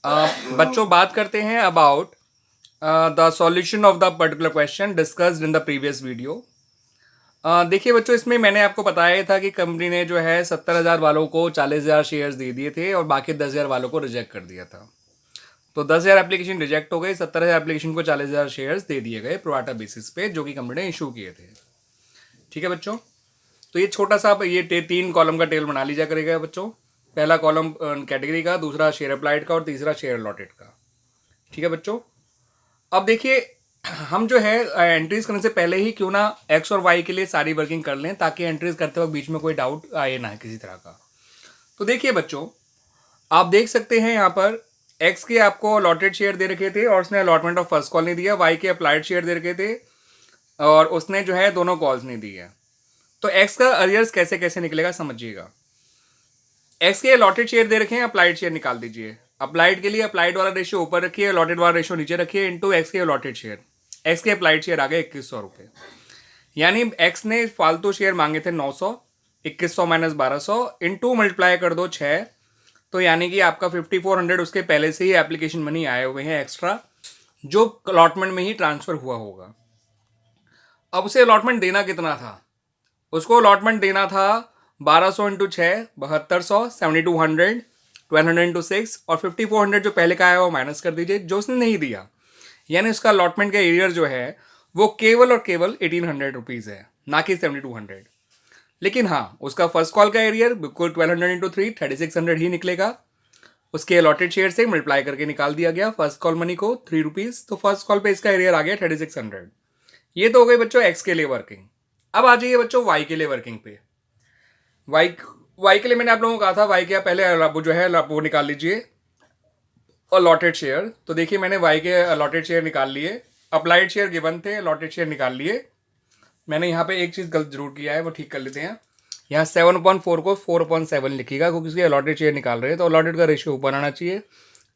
बच्चों बात करते हैं about the solution of the particular question discussed in the previous video. देखिए बच्चों, इसमें मैंने आपको बताया था कि कंपनी ने जो है 70,000 वालों को 40,000 शेयर्स दे दिए थे और बाकी 10,000 वालों को रिजेक्ट कर दिया था। तो 10,000 एप्लीकेशन रिजेक्ट हो गई, 70,000 एप्लीकेशन को 40,000 शेयर्स दे दिए गए प्रोराटा बेसिस पे, जो कि कंपनी ने इशू किए थे। ठीक है बच्चों, तो ये छोटा सा ये 3 कॉलम का टेबल बना लीजिए करेगा बच्चों। पहला कॉलम कैटेगरी का, दूसरा शेयर अप्लाइड का और तीसरा शेयर अलॉटेड का। ठीक है बच्चों, अब देखिए हम जो है एंट्रीज करने से पहले ही क्यों ना एक्स और वाई के लिए सारी वर्किंग कर लें, ताकि एंट्रीज करते वक्त बीच में कोई डाउट आए ना किसी तरह का। तो देखिए बच्चों, आप देख सकते हैं यहाँ पर एक्स के आपको अलॉटेड शेयर दे रखे थे और उसने अलॉटमेंट ऑफ फर्स्ट कॉल नहीं दिया। वाई के अप्लाइड शेयर दे रखे थे और उसने जो है दोनों कॉल्स नहीं दी है। तो एक्स का अरियर्स कैसे कैसे निकलेगा समझिएगा। एक्स के अलॉटेड शेयर दे रखे हैं, अप्लाइड शेयर निकाल दीजिए। अप्लाइड के लिए अप्लाइड वाला रेशियो ऊपर रखिए, अलॉटेड वाला रेशियो नीचे रखिए, इनटू एक्स के अलॉटेड शेयर। एक्स के अप्लाइड शेयर आ गए 2100 रुपये, यानी एक्स ने फालतू शेयर मांगे थे 900, 2100 माइनस 1200 इनटू मल्टीप्लाई कर दो 6, तो यानी कि आपका 5400 उसके पहले से ही एप्लीकेशन मनी आए हुए हैं एक्स्ट्रा, जो अलॉटमेंट में ही ट्रांसफर हुआ होगा। अब उसे अलॉटमेंट देना कितना था? उसको अलॉटमेंट देना था 1200 इंटू 6 7200, 7200, 1200 इंटू 6 और 5400 जो पहले का आया वो माइनस कर दीजिए, जो उसने नहीं दिया। यानी उसका अलॉटमेंट का एरियर जो है वो केवल और केवल 1800 रुपीज़ है, ना कि 7200। लेकिन हाँ, उसका फर्स्ट कॉल का एरियर बिल्कुल 1200 इंटू 3 3600 ही निकलेगा। उसके अलॉटेड शेयर से मल्टीप्लाई करके निकाल दिया गया फर्स्ट कॉल मनी को 3 रुपीज़, तो फर्स्ट कॉल पे इसका एरियर आ गया 3600। ये तो हो गई बच्चों एक्स के लिए वर्किंग। अब आ जाइए बच्चों वाई के लिए वर्किंग पे। वाई वाई के लिए मैंने आप लोगों को कहा था, वाई के पहले वो जो है वो निकाल लीजिए अलॉटेड शेयर। तो देखिए मैंने वाई के अलॉटेड शेयर निकाल लिए, अप्लाइड शेयर गिवन थे, अलॉटेड शेयर निकाल लिए। मैंने यहाँ पे एक चीज़ गलत जरूर किया है, वो ठीक कर लेते हैं। यहाँ 7/4 को 4/7 लिखिएगा, क्योंकि उसके अलॉटेड शेयर निकाल रहे हैं, तो अलॉटेड का रेशियो ऊपर आना चाहिए,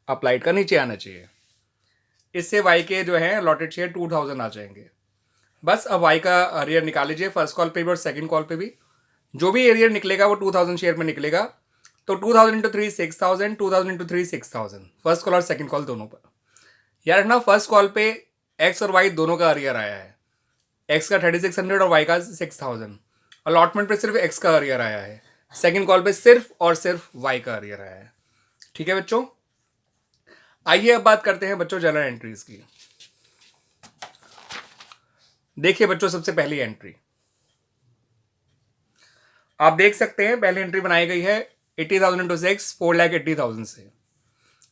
अप्लाइड का नीचे आना चाहिए। इससे वाई के जो है अलॉटेड शेयर 2000 आ जाएंगे। बस अब वाई का एरियर निकाल लीजिए, फर्स्ट कॉल पे भी और सेकंड कॉल पे भी। जो भी एरियर निकलेगा वो 2000 शेयर में निकलेगा। तो 2000 इंटू 3 6000, 2000 इंटू 3 6000, फर्स्ट कॉल और सेकंड कॉल दोनों पर। यार रखना फर्स्ट कॉल पे एक्स और वाई दोनों का एरियर आया है, एक्स का 3600 और वाई का 6000। अलॉटमेंट पे सिर्फ एक्स का एरियर आया है, सेकंड कॉल पे सिर्फ और सिर्फ वाई का एरियर आया है। ठीक है बच्चों, आइए अब बात करते हैं बच्चों जनरल एंट्रीज की। देखिए बच्चों, सबसे पहली एंट्री आप देख सकते हैं, पहली एंट्री बनाई गई है 80,000 इंटू 6 4,80,000 से।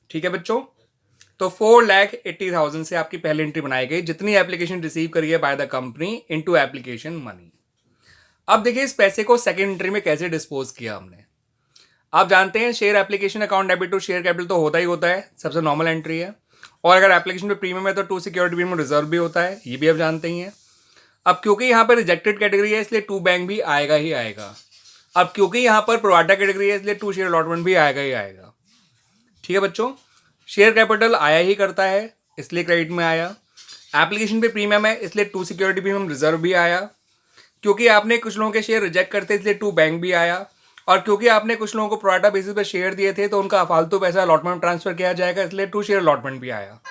ठीक है बच्चों, तो 4,80,000 से आपकी पहली एंट्री बनाई गई, जितनी एप्लीकेशन रिसीव करी है by the company into application money. अब देखिए इस पैसे को सेकेंड एंट्री में कैसे डिस्पोज किया हमने। आप जानते हैं share application account debit to share capital तो होता ही होता है, सबसे नॉर्मल एंट्री है। और अगर एप्लीकेशन पे प्रीमियम है तो टू सिक्योरिटी प्रीमियम रिजर्व भी होता है, ये भी आप जानते ही हैं। अब क्योंकि यहाँ पर रिजेक्टेड कैटेगरी है इसलिए टू बैंक भी आएगा ही आएगा। अब क्योंकि यहाँ पर प्रोवाटा कैटेगरी है इसलिए टू शेयर अलॉटमेंट भी आएगा ही आएगा। ठीक है बच्चों, शेयर कैपिटल आया ही करता है इसलिए क्रेडिट में आया। एप्लीकेशन पे प्रीमियम है इसलिए टू सिक्योरिटी प्रीमियम रिजर्व भी आया। क्योंकि आपने कुछ लोगों के शेयर रिजेक्ट करते इसलिए टू बैंक भी आया। और क्योंकि आपने कुछ लोगों को प्रोवाटा बेसिस पर शेयर दिए थे तो उनका फालतू पैसा अलॉटमेंट ट्रांसफर किया जाएगा, इसलिए टू शेयर अलॉटमेंट भी आया।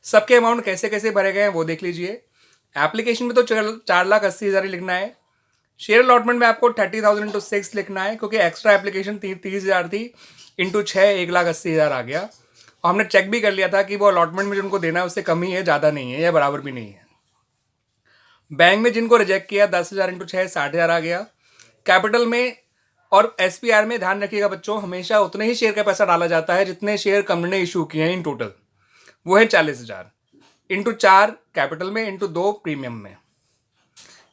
सबके अमाउंट कैसे कैसे भरे गए हैं वो देख लीजिए। एप्लीकेशन में तो 4,80,000 ही लिखना है। शेयर अलॉटमेंट में आपको 30,000 इंटू 6 लिखना है, क्योंकि एक्स्ट्रा एप्लीकेशन 30,000 थी, इंटू 6 1,80,000 आ गया। और हमने चेक भी कर लिया था कि वो अलॉटमेंट में जो उनको देना है उससे कम ही है, ज़्यादा नहीं है या बराबर भी नहीं है। बैंक में जिनको रिजेक्ट किया 10,000 इंटू 6 60,000 आ गया। कैपिटल में और एसपीआर में ध्यान रखिएगा बच्चों, हमेशा उतने ही शेयर का पैसा डाला जाता है जितने शेयर कंपनी ने इशू किए हैं इन टोटल, वो है 40,000 इंटू 4 कैपिटल में इंटू 2 प्रीमियम में।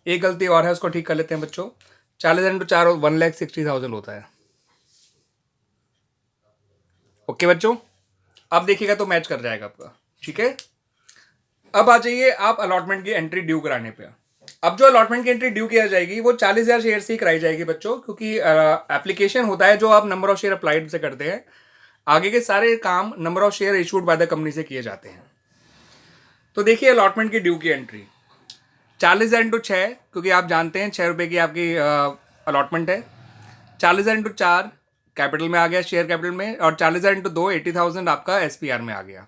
एक गलती और है, उसको ठीक कर लेते हैं बच्चों। 40,000 इंटू 4 1,60,000 होता है। ओके बच्चों, अब देखिएगा तो मैच कर जाएगा आपका। ठीक है, अब आ जाइए आप अलॉटमेंट की एंट्री ड्यू कराने पे। अब जो अलॉटमेंट की एंट्री ड्यू किया जाएगी वो 40,000 शेयर से ही कराई जाएगी बच्चों, क्योंकि एप्लीकेशन होता है जो आप नंबर ऑफ शेयर अप्लाइड से करते हैं। आगे के सारे काम number of share issued by the company से किए जाते हैं। तो देखिए अलॉटमेंट की ड्यू की एंट्री 40,000 इंटू 6, क्योंकि आप जानते हैं 6 रुपये की आपकी अलॉटमेंट है। 40,000 इंटू 4 कैपिटल में आ गया, शेयर कैपिटल में, और 40,000 इंटू 2 80,000 आपका SPR में आ गया।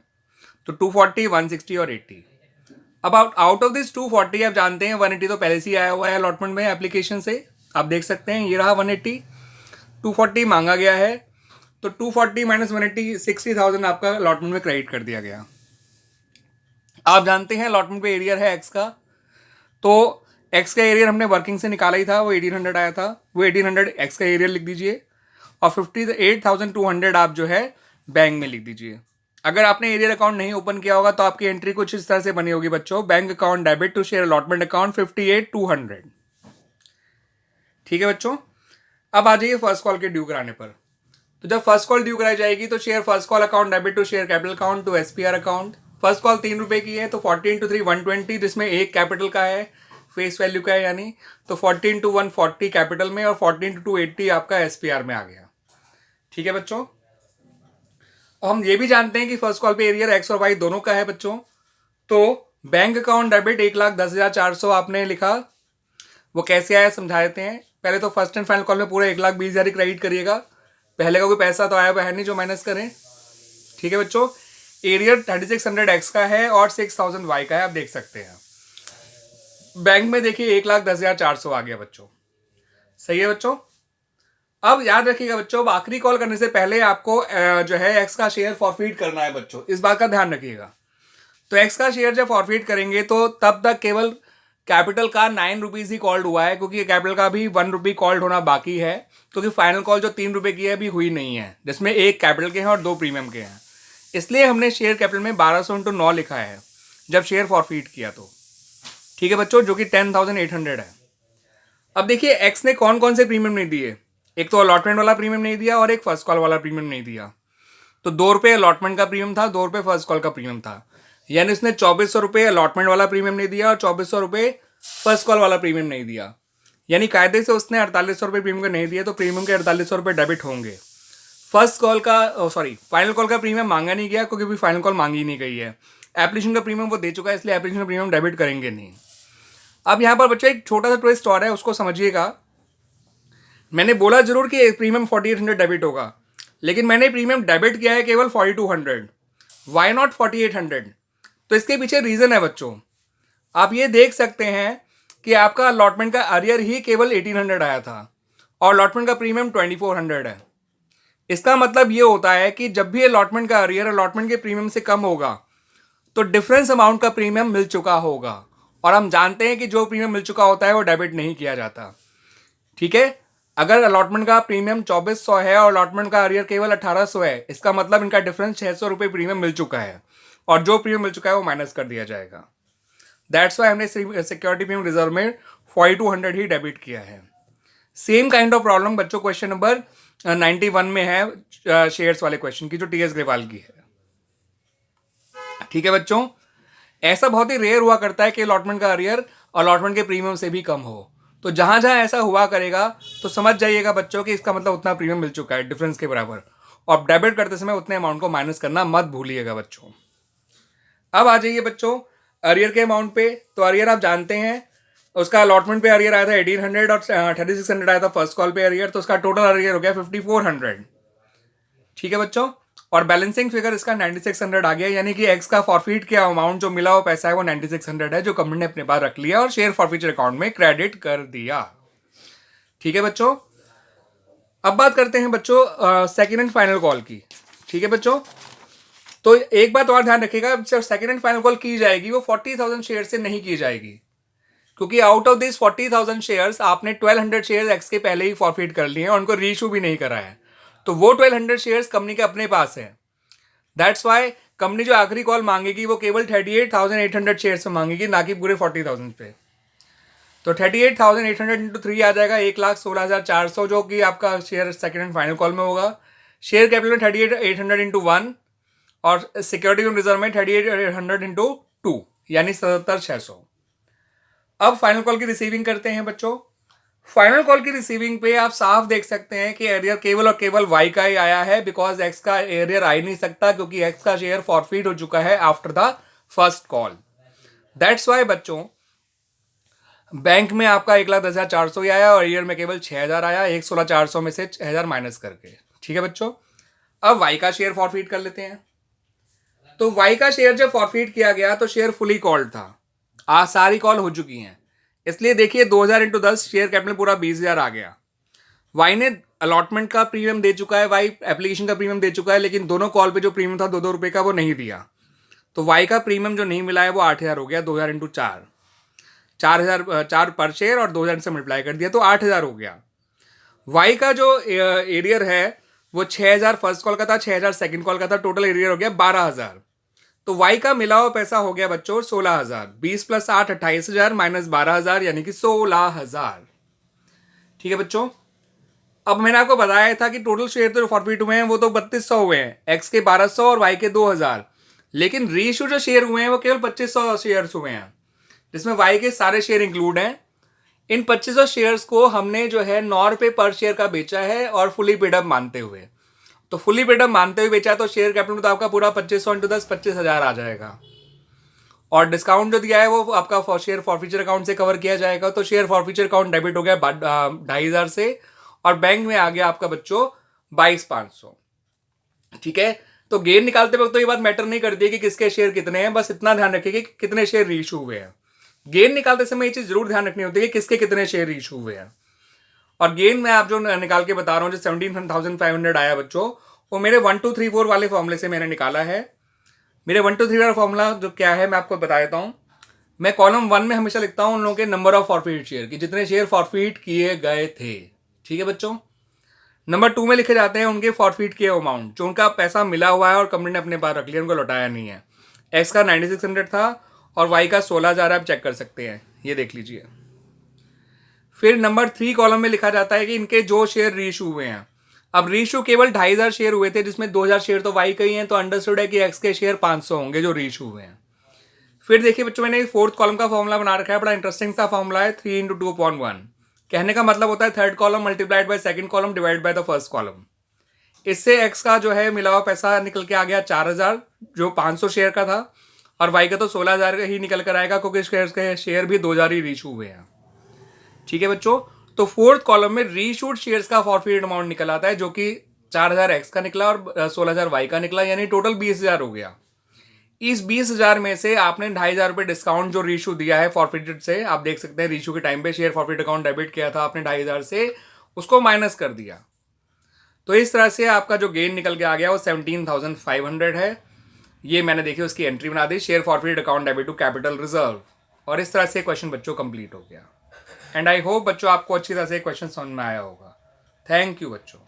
तो 240, 160 और 80। अब आउट ऑफ दिस 240 आप जानते हैं 180 तो पहले से ही आया हुआ है अलॉटमेंट में एप्लीकेशन से, आप देख सकते हैं ये रहा 180, 240 मांगा गया है, तो 240 माइनस 180 60,000 आपका अलॉटमेंट में क्रेडिट कर दिया गया। आप जानते हैं अलॉटमेंट पे एरियर है एक्स का, तो एक्स का एरियर हमने वर्किंग से निकाला ही था, वो 1800 आया था, वो 1800 एक्स का एरियर लिख दीजिए, और 58,200 आप जो है बैंक में लिख दीजिए। अगर आपने एरियर अकाउंट नहीं ओपन किया होगा तो आपकी एंट्री कुछ इस तरह से बनी होगी बच्चों, bank account debit to share allotment account 58,200। ठीक है बच्चों, अब आ जाइए फर्स्ट कॉल के ड्यू कराने पर। तो जब फर्स्ट कॉल ड्यू कराई जाएगी तो share first call account debit to share capital account to SPR account. First call 3 रुपए की है तो 40 इंटू 3 120, जिसमें एक कैपिटल का है, फेस वैल्यू का है यानी, तो 40 इंटू 140 कैपिटल में और 40 इंटू 280 आपका SPR में आ गया। ठीक है बच्चों, हम ये भी जानते हैं कि फर्स्ट कॉल पे एरियर एक्स और वाई दोनों का है बच्चों। तो बैंक अकाउंट डेबिट 1,10,400 आपने लिखा, वो कैसे आया समझा देते हैं। पहले तो फर्स्ट एंड फाइनल कॉल में पूरा 1,20,000 ही क्रेडिट करिएगा, पहले का कोई पैसा तो आया हुआ है नहीं जो माइनस करें। ठीक है बच्चों, एरियर 3600 एक्स का है और 6000 वाई का है, आप देख सकते हैं। बैंक में देखिए 1,10,400 आ गया बच्चों, सही है बच्चों। अब याद रखिएगा बच्चों, आखिरी कॉल करने से पहले आपको जो है एक्स का शेयर फॉरफीट करना है बच्चों, इस बात का ध्यान रखिएगा। तो एक्स का शेयर जब फॉरफीट करेंगे तो तब तक केवल कैपिटल का 9 रुपीज़ ही कॉल्ड हुआ है, क्योंकि कैपिटल का भी 1 रुपी कॉल्ड होना बाकी है, क्योंकि फाइनल कॉल जो 3 रुपए की है अभी हुई नहीं है, जिसमें एक कैपिटल के हैं और 2 प्रीमियम के हैं। इसलिए हमने शेयर कैपिटल में 1200 इंटू 9 लिखा है जब शेयर फॉरफीट किया तो। ठीक है बच्चों, जो कि 10,800 है। अब देखिए एक्स ने कौन कौन से प्रीमियम नहीं दिए, एक तो अलॉटमेंट वाला प्रीमियम नहीं दिया और एक फर्स्ट कॉल वाला प्रीमियम नहीं दिया। तो 2 रुपये अलॉटमेंट का प्रीमियम था, 2 रुपये फर्स्ट कॉल का प्रीमियम था, यानी उसने 2400 रुपये अलॉटमेंट वाला प्रीमियम नहीं दिया और 2400 रुपये फर्स्ट कॉल वाला प्रीमियम नहीं दिया। यानी कायदे से उसने 4800 रुपये प्रीमियम के नहीं दिए, तो प्रीमियम के 4800 रुपये डेबिट होंगे। फर्स्ट कॉल का फाइनल कॉल का प्रीमियम मांगा नहीं गया, क्योंकि भी फाइनल कॉल मांगी नहीं गई है। एप्लीकेशन का प्रीमियम वो दे चुका है, इसलिए एप्लीकेशन का प्रीमियम डेबिट करेंगे नहीं। अब यहाँ पर बच्चों एक छोटा सा ट्विस्ट और है, उसको समझिएगा। मैंने बोला जरूर कि प्रीमियम 4800 डेबिट होगा, लेकिन मैंने प्रीमियम डेबिट किया है केवल 4200। Why not 4800? तो इसके पीछे रीजन है बच्चों। आप ये देख सकते हैं कि आपका अलॉटमेंट का अरियर ही केवल 1800 आया था और अलॉटमेंट का प्रीमियम 2400 है। इसका मतलब ये होता है कि जब भी अलॉटमेंट का अरियर अलॉटमेंट के प्रीमियम से कम होगा तो डिफरेंस अमाउंट का प्रीमियम मिल चुका होगा, और हम जानते हैं कि जो प्रीमियम मिल चुका होता है वो डेबिट नहीं किया जाता। ठीक है, अगर अलॉटमेंट का प्रीमियम 2400 है और अलॉटमेंट का अरियर केवल 1800 है, इसका मतलब इनका डिफरेंस 600 रुपये प्रीमियम मिल चुका है, और जो प्रीमियम मिल चुका है वो माइनस कर दिया जाएगा। दैट्स वाई हमने सिक्योरिटी प्रीमियम रिजर्व में 4200 ही डेबिट किया है। सेम काइंड ऑफ प्रॉब्लम बच्चों क्वेश्चन नंबर 91 में है, शेयर्स वाले क्वेश्चन की, जो TS ग्रेवाल की है। ठीक है बच्चों, ऐसा बहुत ही रेयर हुआ करता है कि अलॉटमेंट का अरियर अलॉटमेंट के प्रीमियम से भी कम हो। तो जहां जहां ऐसा हुआ करेगा तो समझ जाइएगा बच्चों कि इसका मतलब उतना प्रीमियम मिल चुका है डिफरेंस के बराबर, और डेबिट करते समय उतने अमाउंट को माइनस करना मत भूलिएगा बच्चों। अब आ जाइए बच्चों अरियर के अमाउंट पे। तो अरियर आप जानते हैं, उसका अलॉटमेंट पे अरियर आया था 1800 और 3600 आया था फर्स्ट कॉल पे अरियर, तो उसका टोटल अरियर हो गया 5400। ठीक है बच्चों, और बैलेंसिंग फिगर इसका 9600 आ गया, यानी कि एक्स का फॉरफीट के अमाउंट जो मिला वो पैसा है वो 9600 है, जो कंपनी ने अपने पास रख लिया और शेयर फॉरफीचर अकाउंट में क्रेडिट कर दिया। ठीक है बच्चों, अब बात करते हैं बच्चों सेकेंड एंड फाइनल कॉल की। ठीक है बच्चों, तो एक बात और ध्यान रखिएगा, जब सेकेंड एंड फाइनल कॉल की जाएगी वो 40,000 शेयर से नहीं की जाएगी, क्योंकि आउट ऑफ दिस 40,000 शेयर्स आपने 1200 शेयर एक्स के पहले ही फॉरफीट कर लिए हैं और उनको रीइशू भी नहीं करा है, तो वो 1200 शेयर्स कंपनी के अपने पास है। दैट्स वाई कंपनी जो आखिरी कॉल मांगेगी वो केवल 38,800 शेयर्स में मांगेगी, ना कि पूरे 40,000 पे। तो 38,800 इंटू 3 आ जाएगा 1,16,400, जो कि आपका share second and final call में होगा। शेयर कैपिटल में 38,800 इंटू 1 और सिक्योरिटी रिजर्व में 38,800 इंटू 2, यानी 77,600। अब फाइनल कॉल की रिसीविंग करते हैं बच्चों। फाइनल कॉल की रिसीविंग पे आप साफ देख सकते हैं कि एरियर केवल और केवल वाई का ही आया है, बिकॉज एक्स का एरियर आ ही नहीं सकता, क्योंकि एक्स का शेयर फॉरफीट हो चुका है after the first call. That's why बच्चों बैंक में आपका 1,10,400 ही आया और एरियर में केवल 6,000 आया, 1,16,400 में से 6,000 माइनस करके। ठीक है बच्चों, अब वाई का शेयर फॉरफिट कर लेते हैं। तो वाई का शेयर जब फॉरफिट किया गया तो शेयर फुली कॉल्ड था, आज सारी कॉल हो चुकी हैं, इसलिए देखिए 2000 इंटू 10 शेयर कैपिटल पूरा 20,000 आ गया। वाई ने अलॉटमेंट का प्रीमियम दे चुका है, वाई एप्लीकेशन का प्रीमियम दे चुका है, लेकिन दोनों कॉल पे जो प्रीमियम था 2-2 रुपए का वो नहीं दिया। तो वाई का प्रीमियम जो नहीं मिला है वो 8,000 हो गया। 2000 इंटू 4, 4,000 पर शेयर और 2000 से मल्टीप्लाई कर दिया तो 8,000 हो गया। वाई का जो एरियर है वो 6,000 फर्स्ट कॉल का था, 6,000 सेकंड कॉल का था, टोटल एरियर हो गया 12,000। तो वाई का मिला हुआ पैसा हो गया बच्चों 16,000। 20 प्लस 8 28,000 माइनस 12,000 यानी कि 16,000। ठीक है बच्चों, अब मैंने आपको बताया था कि टोटल शेयर तो फॉरफिट हुए हैं वो तो 3200 हुए हैं, एक्स के 1200 और वाई के 2,000, लेकिन रीइश्यू जो शेयर हुए हैं वो केवल 2500 शेयर हुए हैं, जिसमें वाई के सारे शेयर इंक्लूड हैं। इन 2500 शेयर्स को हमने जो है 9 रुपये पर शेयर का बेचा है और फुली पेडअप मानते हुए। तो फुली पेडअप मानते हुए बेचा तो शेयर कैपिटल तो आपका पूरा 2500 इंटू 10 25,000 आ जाएगा। और डिस्काउंट जो दिया है वो आपका शेयर फॉरफीचर अकाउंट से कवर किया जाएगा। तो शेयर फॉरफीचर अकाउंट डेबिट हो गया 2,500 से, और बैंक में आ गया आपका बच्चों 22,500। ठीक है, तो गेन निकालते वक्त तो ये बात मैटर नहीं करती है कि किसके शेयर कितने हैं, बस इतना ध्यान रखिए कि कितने शेयर रीइश्यू हुए हैं। गेन निकालते समय ये चीज जरूर ध्यान रखनी होती है कि किसके कितने शेयर रीइश्यू हुए हैं। और गेन मैं आप जो निकाल के बता रहा हूँ जो 17,500 आया बच्चों, वो मेरे 1 2 3 4 वाले फॉर्मूले से मैंने निकाला है। मेरे 1 2 3 वाला फॉर्मूला जो क्या है मैं आपको बता देता हूँ। मैं कॉलम 1 में हमेशा लिखता हूँ उन लोगों के नंबर ऑफ फॉरफिट शेयर की, जितने शेयर फॉरफिट किए गए थे। ठीक है बच्चों, नंबर 2 में लिखे जाते हैं उनके फॉरफिट किए अमाउंट, जो उनका पैसा मिला हुआ है और कंपनी ने अपने पास रख लिया, उनको लौटाया नहीं है। एक्स का 9600 था और वाई का 16,000 आप चेक कर सकते हैं, ये देख लीजिए। फिर नंबर 3 कॉलम में लिखा जाता है कि इनके जो शेयर रीइश्यू हुए हैं। अब रीइश्यू केवल 2,500 शेयर हुए थे, जिसमें 2,000 शेयर तो वाई के ही हैं, तो अंडरस्टूड है कि एक्स के शेयर 500 होंगे जो रीइश्यू हुए हैं। फिर देखिए बच्चों, मैंने 4th कॉलम का फॉर्मूला बना रखा है, बड़ा इंटरेस्टिंग सा फॉर्मूला है, 3 इंटू 2/1। कहने का मतलब होता है 3rd column multiplied by 2nd column divide by the 1st column. इससे एक्स का जो है मिला हुआ पैसा निकल के आ गया 4,000 जो 500 शेयर का था, और वाई का तो 16,000 ही निकल कर आएगा क्योंकि शेयर भी 2,000 ही रीइश्यू हुए हैं। ठीक है बच्चों, तो 4th कॉलम में रीइश्यूड शेयर्स का फॉरफिट अमाउंट निकल आता है, जो कि 4,000 एक्स का निकला और 16,000 वाई का निकला, यानी टोटल 20,000 हो गया। इस 20,000 में से आपने 2,500 रुपये डिस्काउंट जो रीइश्यू दिया है फॉरफिटेड से, आप देख सकते हैं रीइश्यू के टाइम पे शेयर फॉरफिट अकाउंट डेबिट किया था आपने 2,500 से, उसको माइनस कर दिया। तो इस तरह से आपका जो गेन निकल के आ गया वो 17,500 है। ये मैंने देखी उसकी एंट्री बना दी, share forfeit account debit to capital reserve. और इस तरह से क्वेश्चन बच्चों कंप्लीट हो गया। एंड आई होप बच्चों आपको अच्छी तरह से क्वेश्चन समझ में आया होगा। थैंक यू बच्चों।